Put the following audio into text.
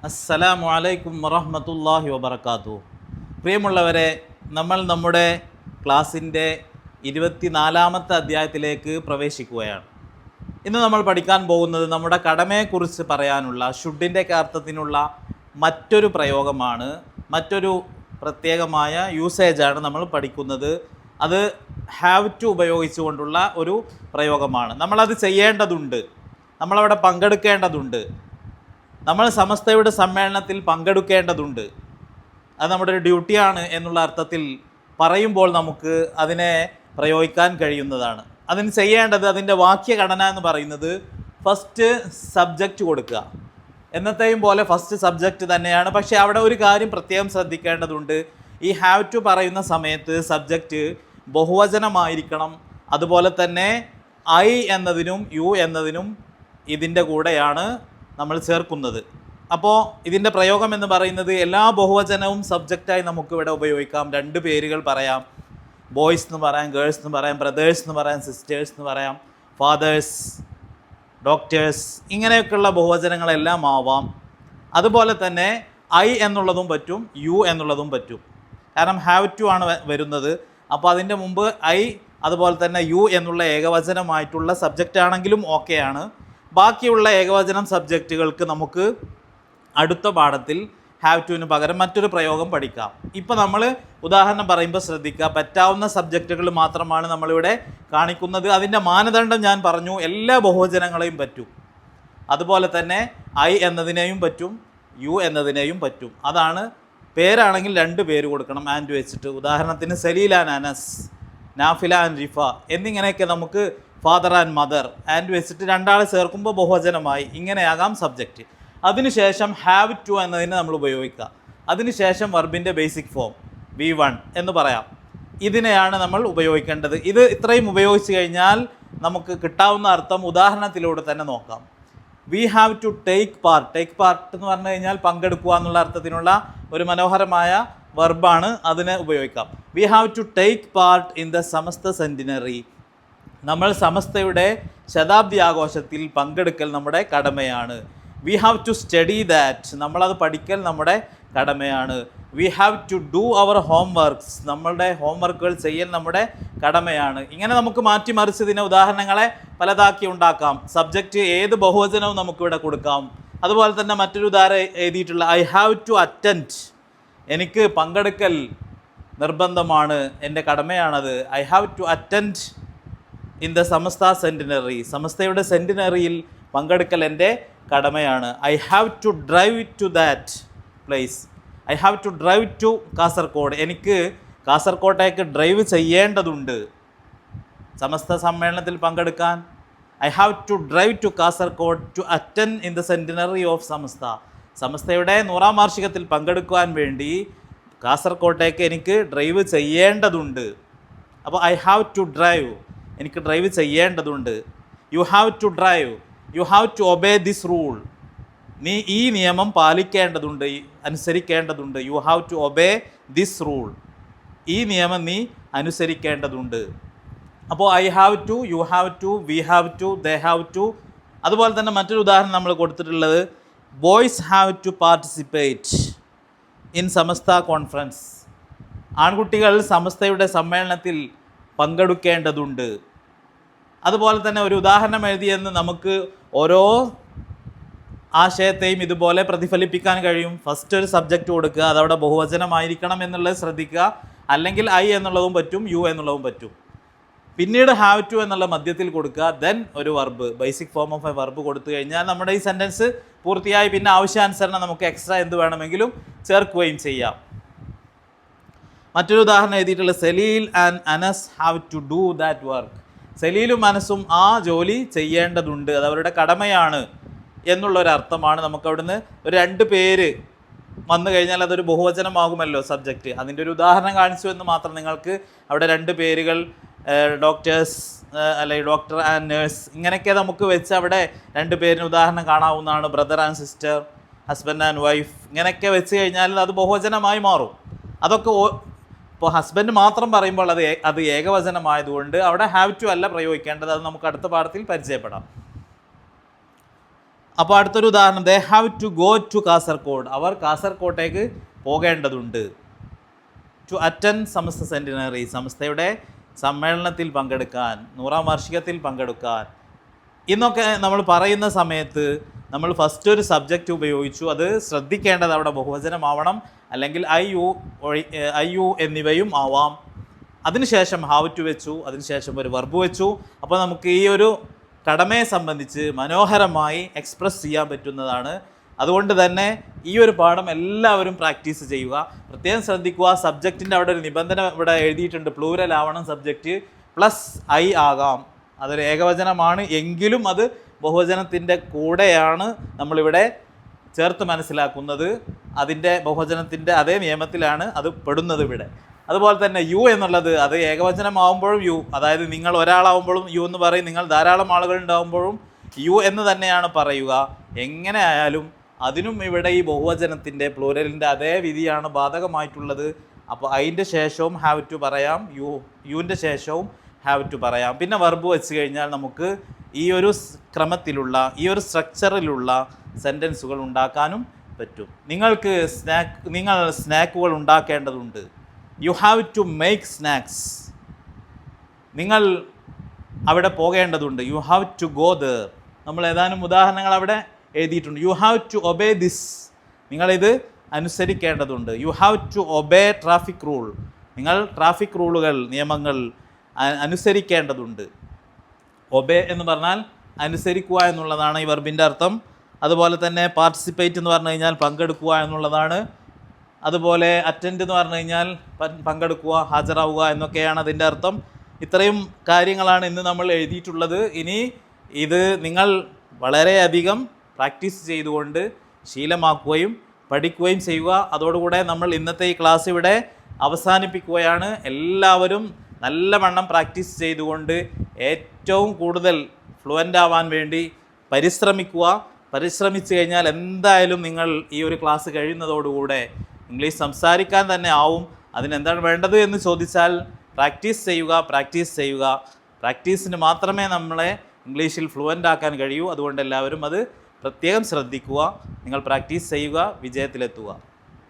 അസ്സലാമു അലൈക്കും വറഹ്മത്തുള്ളാഹി വബറകാതുഹു. പ്രിയമുള്ളവരെ, നമ്മൾ നമ്മുടെ ക്ലാസ്സിൻ്റെ 24-ാമത്തെ അധ്യായത്തിലേക്ക് പ്രവേശിക്കുകയാണ്. ഇന്ന് നമ്മൾ പഠിക്കാൻ പോകുന്നത് നമ്മുടെ കടമയെക്കുറിച്ച് പറയാനുള്ള ഷുഡിൻ്റെ അർത്ഥത്തിനുള്ള മറ്റൊരു പ്രയോഗമാണ്, മറ്റൊരു പ്രത്യേകമായ യൂസേജാണ് നമ്മൾ പഠിക്കുന്നത്. അത് ഹാവ് ടു ഉപയോഗിച്ചുകൊണ്ടുള്ള ഒരു പ്രയോഗമാണ്. നമ്മളത് ചെയ്യേണ്ടതുണ്ട്, നമ്മളവിടെ പങ്കെടുക്കേണ്ടതുണ്ട്, നമ്മൾ സമസ്തയുടെ സമ്മേളനത്തിൽ പങ്കെടുക്കേണ്ടതുണ്ട്, അത് നമ്മുടെ ഒരു ഡ്യൂട്ടിയാണ് എന്നുള്ള അർത്ഥത്തിൽ പറയുമ്പോൾ നമുക്ക് അതിനെ പ്രയോഗിക്കാൻ കഴിയുന്നതാണ്. അതിന് ചെയ്യേണ്ടത്, അതിൻ്റെ വാക്യഘടന എന്ന് പറയുന്നത് ഫസ്റ്റ് സബ്ജക്റ്റ് കൊടുക്കുക. എന്നത്തെയും പോലെ ഫസ്റ്റ് സബ്ജക്റ്റ് തന്നെയാണ്. പക്ഷേ അവിടെ ഒരു കാര്യം പ്രത്യേകം ശ്രദ്ധിക്കേണ്ടതുണ്ട്. ഈ ഹാവ് ടു പറയുന്ന സമയത്ത് സബ്ജക്റ്റ് ബഹുവചനമായിരിക്കണം. അതുപോലെ തന്നെ ഐ എന്നതിനും യു എന്നതിനും ഇതിൻ്റെ കൂടെയാണ് നമ്മൾ ചേർക്കുന്നത്. അപ്പോൾ ഇതിൻ്റെ പ്രയോഗം എന്ന് പറയുന്നത് എല്ലാ ബഹുവചനവും സബ്ജക്റ്റായി നമുക്കിവിടെ ഉപയോഗിക്കാം. രണ്ട് പേരുകൾ പറയാം, ബോയ്സ് എന്ന് പറയാം, ഗേൾസ് എന്ന് പറയാം, ബ്രദേഴ്സ് എന്ന് പറയാം, സിസ്റ്റേഴ്സ് എന്ന് പറയാം, ഫാദേഴ്സ്, ഡോക്ടേഴ്സ്, ഇങ്ങനെയൊക്കെയുള്ള ബഹുവചനങ്ങളെല്ലാം ആവാം. അതുപോലെ തന്നെ ഐ എന്നുള്ളതും പറ്റും, യു എന്നുള്ളതും പറ്റും. കാരണം ഹാവ് ടു ആണ് വരുന്നത്. അപ്പോൾ അതിൻ്റെ മുമ്പ് ഐ അതുപോലെ തന്നെ യു എന്നുള്ള ഏകവചനമായിട്ടുള്ള സബ്ജക്റ്റ് ആണെങ്കിലും ഓക്കെയാണ്. ബാക്കിയുള്ള ഏകവചനം സബ്ജക്റ്റുകൾക്ക് നമുക്ക് അടുത്ത പാഠത്തിൽ ഹാവ് ടുവിന് പകരം മറ്റൊരു പ്രയോഗം പഠിക്കാം. ഇപ്പോൾ നമ്മൾ ഉദാഹരണം പറയുമ്പോൾ ശ്രദ്ധിക്കുക, പറ്റാവുന്ന സബ്ജക്റ്റുകൾ മാത്രമാണ് നമ്മളിവിടെ കാണിക്കുന്നത്. അതിൻ്റെ മാനദണ്ഡം ഞാൻ പറഞ്ഞു, എല്ലാ ബഹുവചനങ്ങളെയും പറ്റും. അതുപോലെ തന്നെ ഐ എന്നതിനെയും പറ്റും, യു എന്നതിനെയും പറ്റും. അതാണ് പേരാണെങ്കിൽ രണ്ട് പേര് കൊടുക്കണം ആൻഡ് വെച്ചിട്ട്. ഉദാഹരണത്തിന് സലീൽ ആൻഡ് അനസ്, നാഫില ആൻഡ് റിഫ എന്നിങ്ങനെയൊക്കെ നമുക്ക് ഫാദർ ആൻഡ് മദർ ആൻഡ് വെച്ചിട്ട് രണ്ടാളെ ചേർക്കുമ്പോൾ ബഹുവചനമായി. ഇങ്ങനെയാകാം സബ്ജക്റ്റ്. അതിനുശേഷം ഹാവ് ടു എന്നതിന് നമ്മൾ ഉപയോഗിക്കുക. അതിനുശേഷം വെർബിൻ്റെ ബേസിക് ഫോം V1 എന്ന് പറയാം. ഇതിനെയാണ് നമ്മൾ ഉപയോഗിക്കേണ്ടത്. ഇത് ഇത്രയും ഉപയോഗിച്ച് കഴിഞ്ഞാൽ നമുക്ക് കിട്ടാവുന്ന അർത്ഥം ഉദാഹരണത്തിലൂടെ തന്നെ നോക്കാം. We have to take part. Take part എന്ന് പറഞ്ഞു കഴിഞ്ഞാൽ പങ്കെടുക്കുക എന്നുള്ള അർത്ഥത്തിനുള്ള ഒരു മനോഹരമായ വെർബാണ്. അതിനെ ഉപയോഗിക്കാം. We have to take part in the Samastha centenary. നമ്മൾ സമസ്തയുടെ ശതാബ്ദി ആഘോഷത്തിൽ പങ്കെടുക്കൽ നമ്മുടെ കടമയാണ്. We have to study that. നമ്മളത് പഠിക്കൽ നമ്മുടെ കടമയാണ്. We have to do our homeworks. നമ്മളുടെ ഹോംവർക്കുകൾ ചെയ്യൽ നമ്മുടെ കടമയാണ്. ഇങ്ങനെ നമുക്ക് മാറ്റിമറിച്ച് ഇതിനെ ഉദാഹരണങ്ങളെ പലതാക്കി ഉണ്ടാക്കാം. സബ്ജക്റ്റ് ഏത് ബഹുവചനവും നമുക്കിവിടെ കൊടുക്കാം. അതുപോലെ തന്നെ മറ്റൊരു ഉദാഹരണം എഴുതിയിട്ടുള്ള ഐ ഹാവ് ടു അറ്റൻഡ്. എനിക്ക് പങ്കെടുക്കൽ നിർബന്ധമാണ്, എൻ്റെ കടമയാണത്. I have to attend in the Samastha centenary. സമസ്തയുടെ സെൻറ്റിനറിയിൽ പങ്കെടുക്കൽ എൻ്റെ കടമയാണ്. I have to drive to that place. I have to drive to Kasaragod. എനിക്ക് കാസർഗോട്ടേക്ക് ഡ്രൈവ് ചെയ്യേണ്ടതുണ്ട് സമസ്ത സമ്മേളനത്തിൽ പങ്കെടുക്കാൻ. I have to drive to Kasaragod to attend in the centenary of Samastha. സമസ്തയുടെ 100-ാം വാർഷികത്തിൽ പങ്കെടുക്കുവാൻ വേണ്ടി കാസർഗോട്ടേക്ക് എനിക്ക് ഡ്രൈവ് ചെയ്യേണ്ടതുണ്ട്. അപ്പോൾ ഐ ഹാവ് ടു ഡ്രൈവ്, എനിക്ക് ഡ്രൈവ് ചെയ്യേണ്ടതുണ്ട്. You have to drive, you have to obey this rule. നീ ഈ നിയമം പാലിക്കേണ്ടതുണ്ട്, അനുസരിക്കേണ്ടതുണ്ട്. You have to obey this rule. ഈ നിയമം നീ അനുസരിക്കേണ്ടതുണ്ട്. അപ്പോൾ I have to, you have to, we have to, they have to. അതുപോലെ തന്നെ മറ്റൊരു ഉദാഹരണം നമ്മൾ കൊടുത്തിട്ടുള്ളത് boys have to participate in Samastha conference. ആൺകുട്ടികൾ സമസ്തയുടെ സമ്മേളനത്തിൽ പങ്കെടുക്കേണ്ടതുണ്ട്. അതുപോലെ തന്നെ ഒരു ഉദാഹരണം എഴുതിയെന്ന് നമുക്ക് ഓരോ ആശയത്തെയും ഇതുപോലെ പ്രതിഫലിപ്പിക്കാൻ കഴിയും. ഫസ്റ്റ് ഒരു സബ്ജക്റ്റ് കൊടുക്കുക, അതവിടെ ബഹുവചനമായിരിക്കണം എന്നുള്ളത് ശ്രദ്ധിക്കുക. അല്ലെങ്കിൽ ഐ എന്നുള്ളതും പറ്റും, യു എന്നുള്ളതും പറ്റും. പിന്നീട് ഹാവ് ടു എന്നുള്ള മധ്യത്തിൽ കൊടുക്കുക. ദെൻ ഒരു verb, basic form of A verb കൊടുത്തു കഴിഞ്ഞാൽ നമ്മുടെ ഈ സെൻറ്റൻസ് പൂർത്തിയായി. പിന്നെ ആവശ്യാനുസരണം നമുക്ക് എക്സ്ട്രാ എന്ത് വേണമെങ്കിലും ചേർക്കുകയും ചെയ്യാം. മറ്റൊരു ഉദാഹരണം എഴുതിയിട്ടുള്ള Saleel and Anas have to do that work. സലീലും അനസും ആ ജോലി ചെയ്യേണ്ടതുണ്ട്, അത് അവരുടെ കടമയാണ് എന്നുള്ളൊരർത്ഥമാണ്. നമുക്കവിടുന്ന് ഒരു രണ്ട് പേര് വന്നു കഴിഞ്ഞാൽ അതൊരു ബഹുവചനമാകുമല്ലോ സബ്ജക്റ്റ്. അതിൻ്റെ ഒരു ഉദാഹരണം കാണിച്ചു എന്ന് മാത്രം. നിങ്ങൾക്ക് അവിടെ രണ്ട് പേരുകൾ, ഡോക്ടേഴ്സ് അല്ലെങ്കിൽ ഡോക്ടർ ആൻഡ് നേഴ്സ്, ഇങ്ങനെയൊക്കെ നമുക്ക് വെച്ച് അവിടെ രണ്ട് പേരിന് ഉദാഹരണം കാണാവുന്നതാണ്. Brother and sister, husband and wife, ഇങ്ങനെയൊക്കെ വെച്ച് കഴിഞ്ഞാൽ അത് ബഹുവചനമായി മാറും. അതൊക്കെ ഇപ്പോൾ ഹസ്ബൻഡ് മാത്രം പറയുമ്പോൾ അത് ഏകവചനമായതുകൊണ്ട് അവിടെ ഹാവ് ടു അല്ല പ്രയോഗിക്കേണ്ടത്. അത് നമുക്ക് അടുത്ത പാഠത്തിൽ പരിചയപ്പെടാം. അപ്പോൾ അടുത്തൊരു ഉദാഹരണം, they have to go to Kasaragod, അവർ കാസർഗോട്ടേക്ക് പോകേണ്ടതുണ്ട്. ടു അറ്റൻഡ് സമസ്ത സെൻറ്റിനറി, സമസ്തയുടെ സമ്മേളനത്തിൽ പങ്കെടുക്കാൻ, 100ാം വാർഷികത്തിൽ പങ്കെടുക്കാൻ എന്നൊക്കെ നമ്മൾ പറയുന്ന സമയത്ത് നമ്മൾ ഫസ്റ്റ് ഒരു സബ്ജക്റ്റ് ഉപയോഗിച്ചു. അത് ശ്രദ്ധിക്കേണ്ടത് അവിടെ ബഹുവചനമാവണം, അല്ലെങ്കിൽ ഐ യു എന്നിവയും ആവാം. അതിനുശേഷം ഹാവ് ടു വെച്ചു, അതിനുശേഷം ഒരു വെർബ് വെച്ചു. അപ്പോൾ നമുക്ക് ഈ ഒരു കടമയെ സംബന്ധിച്ച് മനോഹരമായി എക്സ്പ്രസ് ചെയ്യാൻ പറ്റുന്നതാണ്. അതുകൊണ്ട് തന്നെ ഈ ഒരു പാഠം എല്ലാവരും പ്രാക്ടീസ് ചെയ്യുക. പ്രത്യേകം ശ്രദ്ധിക്കുക, സബ്ജക്റ്റിൻ്റെ അവിടെ ഒരു നിബന്ധന ഇവിടെ എഴുതിയിട്ടുണ്ട്, പ്ലൂരൽ ആവണം സബ്ജക്റ്റ്, പ്ലസ് ഐ ആകാം. അതൊരു ഏകവചനമാണ് എങ്കിലും അത് ബഹുവചനത്തിൻ്റെ കൂടെയാണ് നമ്മളിവിടെ ചേർത്ത് മനസ്സിലാക്കുന്നത്. അതിൻ്റെ ബഹുവചനത്തിൻ്റെ അതേ നിയമത്തിലാണ് അത് പെടുന്നത് ഇവിടെ. അതുപോലെ തന്നെ യു എന്നുള്ളത് അത് ഏകവചനമാവുമ്പോഴും യു, അതായത് നിങ്ങൾ ഒരാളാവുമ്പോഴും യു എന്ന് പറയും, നിങ്ങൾ ധാരാളം ആളുകൾ ഉണ്ടാകുമ്പോഴും യു എന്ന് തന്നെയാണ് പറയുക. എങ്ങനെ ആയാലും അതിനും ഇവിടെ ഈ ബഹുവചനത്തിൻ്റെ പ്ലൂരലിൻ്റെ അതേ വിധിയാണ് ബാധകമായിട്ടുള്ളത്. അപ്പോൾ അതിൻ്റെ ശേഷവും ഹാവ് ടു പറയാം, യുവിൻ്റെ ശേഷവും ഹാവ് ടു പറയാം. പിന്നെ വെർബ് വെച്ച് കഴിഞ്ഞാൽ നമുക്ക് ഈ ഒരു ക്രമത്തിലുള്ള, ഈ ഒരു സ്ട്രക്ചറിലുള്ള സെൻറ്റൻസുകൾ ഉണ്ടാക്കാനും പറ്റും. നിങ്ങൾ സ്നാക്കുകൾ ഉണ്ടാക്കേണ്ടതുണ്ട്. You have to make snacks, നിങ്ങൾ അവിടെ പോകേണ്ടതുണ്ട്. You have to go there, നമ്മൾ ഏതാനും ഉദാഹരണങ്ങൾ അവിടെ എഴുതിയിട്ടുണ്ട്. You have to obey this, നിങ്ങളിത് അനുസരിക്കേണ്ടതുണ്ട്. You have to obey traffic rule, നിങ്ങൾ ട്രാഫിക് റൂളുകൾ, നിയമങ്ങൾ അനുസരിക്കേണ്ടതുണ്ട്. ഒബേ എന്ന് പറഞ്ഞാൽ അനുസരിക്കുക എന്നുള്ളതാണ് ഈ വെർബിൻ്റെ അർത്ഥം. അതുപോലെ തന്നെ പാർട്ടിസിപ്പേറ്റ് എന്ന് പറഞ്ഞു കഴിഞ്ഞാൽ പങ്കെടുക്കുക എന്നുള്ളതാണ്. അതുപോലെ അറ്റൻഡ് എന്ന് പറഞ്ഞു കഴിഞ്ഞാൽ പങ്കെടുക്കുക, ഹാജരാവുക എന്നൊക്കെയാണ് അതിൻ്റെ അർത്ഥം. ഇത്രയും കാര്യങ്ങളാണ് ഇന്ന് നമ്മൾ എഴുതിയിട്ടുള്ളത്. ഇനി ഇത് നിങ്ങൾ വളരെയധികം പ്രാക്ടീസ് ചെയ്തുകൊണ്ട് ശീലമാക്കുകയും പഠിക്കുകയും ചെയ്യുക. അതോടുകൂടെ നമ്മൾ ഇന്നത്തെ ഈ ക്ലാസ് ഇവിടെ അവസാനിപ്പിക്കുകയാണ്. എല്ലാവരും നല്ലവണ്ണം പ്രാക്ടീസ് ചെയ്തുകൊണ്ട് ഏറ്റവും കൂടുതൽ ഫ്ലുവൻ്റ് ആവാൻ വേണ്ടി പരിശ്രമിക്കുക. പരിശ്രമിച്ചു കഴിഞ്ഞാൽ എന്തായാലും നിങ്ങൾ ഈ ഒരു ക്ലാസ് കഴിയുന്നതോടുകൂടെ ഇംഗ്ലീഷ് സംസാരിക്കാൻ തന്നെ ആവും. അതിനെന്താണ് വേണ്ടത് എന്ന് ചോദിച്ചാൽ പ്രാക്ടീസ് ചെയ്യുക. പ്രാക്ടീസിന് മാത്രമേ നമ്മളെ ഇംഗ്ലീഷിൽ ഫ്ലുവൻ്റ് ആക്കാൻ കഴിയൂ. അതുകൊണ്ട് എല്ലാവരും അത് പ്രത്യേകം ശ്രദ്ധിക്കുക. നിങ്ങൾ പ്രാക്ടീസ് ചെയ്യുക, വിജയത്തിലെത്തുക.